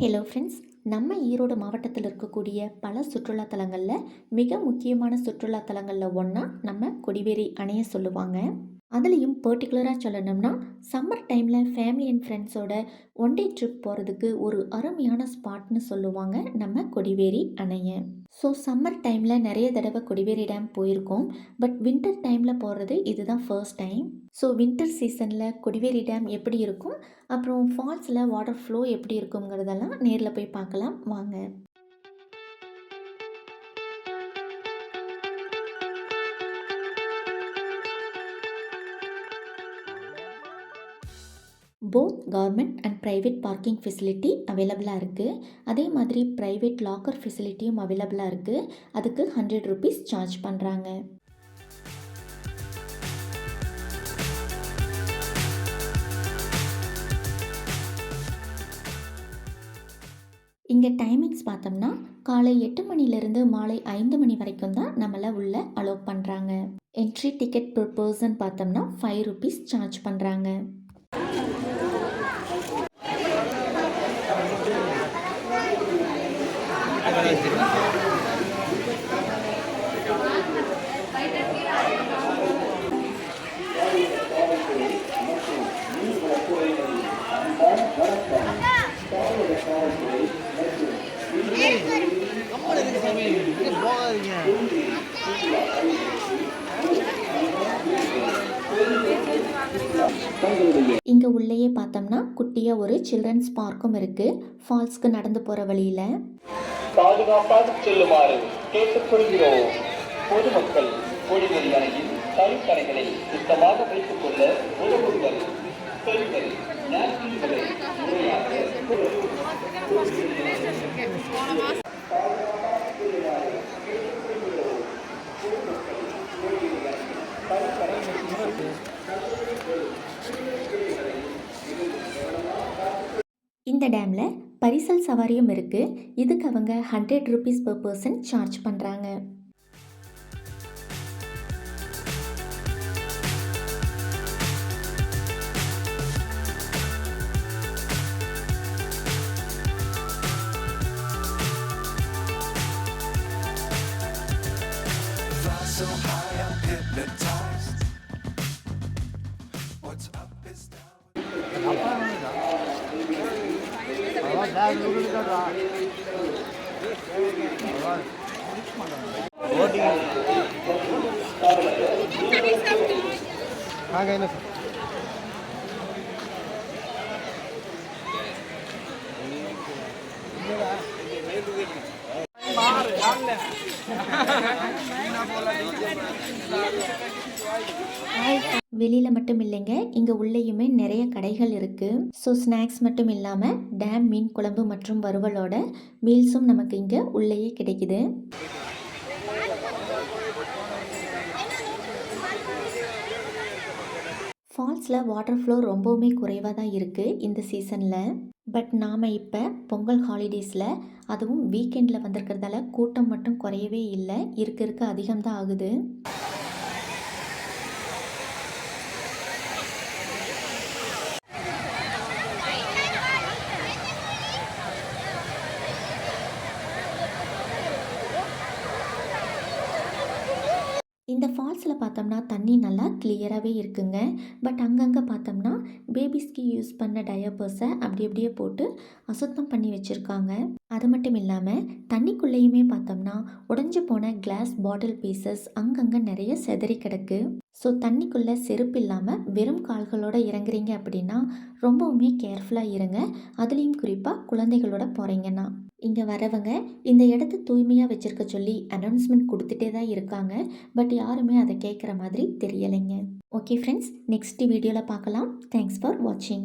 Hello friends, நம்ம ஈரோடு மாவட்டத்தில் இருக்கக்கூடிய பல சுற்றுலா தலங்களில் மிக முக்கியமான சுற்றுலா தலங்களில் ஒன்றா நம்ம கொடிவேரி அணையை சொல்லுவாங்க. அதுலேயும் பர்டிகுலராக சொல்லணும்னா சம்மர் டைமில் ஃபேமிலி அண்ட் ஃப்ரெண்ட்ஸோட ஒன் டே ட்ரிப் போகிறதுக்கு ஒரு அருமையான ஸ்பாட்னு சொல்லுவாங்க நம்ம கொடிவேரி அணையை. ஸோ சம்மர் டைமில் நிறைய தடவை கொடிவேரி டேம் போயிருக்கோம். பட் வின்டர் டைமில் போகிறது இதுதான் ஃபர்ஸ்ட் டைம். ஸோ வின்டர் சீசனில் கொடிவேரி டேம் எப்படி இருக்கும், அப்புறம் ஃபால்ஸில் வாட்டர் ஃப்ளோ எப்படி இருக்குங்கிறதெல்லாம் நேரில் போய் பார்க்கலாம் வாங்க. Both government and private parking facility அவைலபிளாக இருக்குது. அதே மாதிரி ப்ரைவேட் லாக்கர் ஃபெசிலிட்டியும் அவைலபிளாக இருக்குது. அதுக்கு 100 ருபீஸ் சார்ஜ் பண்ணுறாங்க. இங்கே டைமிங்ஸ் பார்த்தோம்னா காலை 8 மணிலேருந்து மாலை 5 மணி வரைக்கும் தான் நம்மளை உள்ளே அலோவ் பண்ணுறாங்க. என்ட்ரி டிக்கெட் per பர்சன் பார்த்தோம்னா 5 ருபீஸ் சார்ஜ் பண்ணுறாங்க. இங்கே உள்ளேயே பார்த்தோம்னா குட்டியாக ஒரு சில்ட்ரன்ஸ் பார்க்கும் இருக்குது. ஃபால்ஸ்க்கு நடந்து போகிற வழியில் பாதுகாப்பாக செல்லுமாறு கேட்டுக்கொள்கிறோம். பொதுமக்கள் கொடிவேரி அணையின் கழிப்பறைகளை சுத்தமாக வைத்துக் கொள்ள உதவுங்கள். பெண்கள் நாப்கின்களை முறையாக இந்த டேமில் பரிசல் சவாரியும் இருக்குது. இதுக்கு அவங்க 100 ருபீஸ் per பர்சன் சார்ஜ் பண்ணுறாங்க. So high, I'm hypnotized. What's up is down. வெளியில் மட்டும் இல்லைங்க, இங்கே உள்ளேயுமே நிறைய கடைகள் இருக்குது. ஸோ ஸ்நாக்ஸ் மட்டும் இல்லாமல் டேம் மீன் குழம்பு மற்றும் வறுவலோட மீல்ஸும் நமக்கு இங்கே உள்ளேயே கிடைக்குது. ஃபால்ஸில் வாட்டர் ஃப்ளோ ரொம்பவுமே குறைவாக தான் இருக்குது இந்த சீசனில். பட் நாம் இப்போ பொங்கல் ஹாலிடேஸில் அதுவும் வீக்கெண்டில் வந்திருக்கிறதால கூட்டம் மட்டும் குறையவே இல்லை, இருக்க அதிகம்தான் ஆகுது. இந்த ஃபால்ஸில் பார்த்தோம்னா தண்ணி நல்லா கிளியராகவே இருக்குங்க. பட் அங்கங்கே பார்த்தோம்னா பேபிஸ்க்கு யூஸ் பண்ண டயப்பர்ஸை அப்படியே போட்டு அசுத்தம் பண்ணி வச்சுருக்காங்க. அது மட்டும் இல்லாமல் தண்ணிக்குள்ளேயுமே பார்த்தோம்னா உடைஞ்சு போன கிளாஸ் பாட்டில் பீசஸ் அங்கங்கே நிறைய செதறி கிடக்கு. ஸோ தண்ணிக்குள்ளே செருப்பு இல்லாமல் வெறும் கால்களோடு இறங்குறீங்க அப்படின்னா ரொம்பவுமே கேர்ஃபுல்லாக இருங்க. அதுலேயும் குறிப்பாக குழந்தைகளோட போகிறீங்கன்னா. இங்கே வரவங்க இந்த இடத்த தூய்மையாக வச்சுருக்க சொல்லி அனௌன்ஸ்மெண்ட் கொடுத்துட்டே தான் இருக்காங்க. பட் யாருமே அதை கேட்குற மாதிரி தெரியலைங்க. ஓகே ஃப்ரெண்ட்ஸ், நெக்ஸ்ட் வீடியோவில் பார்க்கலாம். தேங்க்ஸ் ஃபார் வாட்சிங்.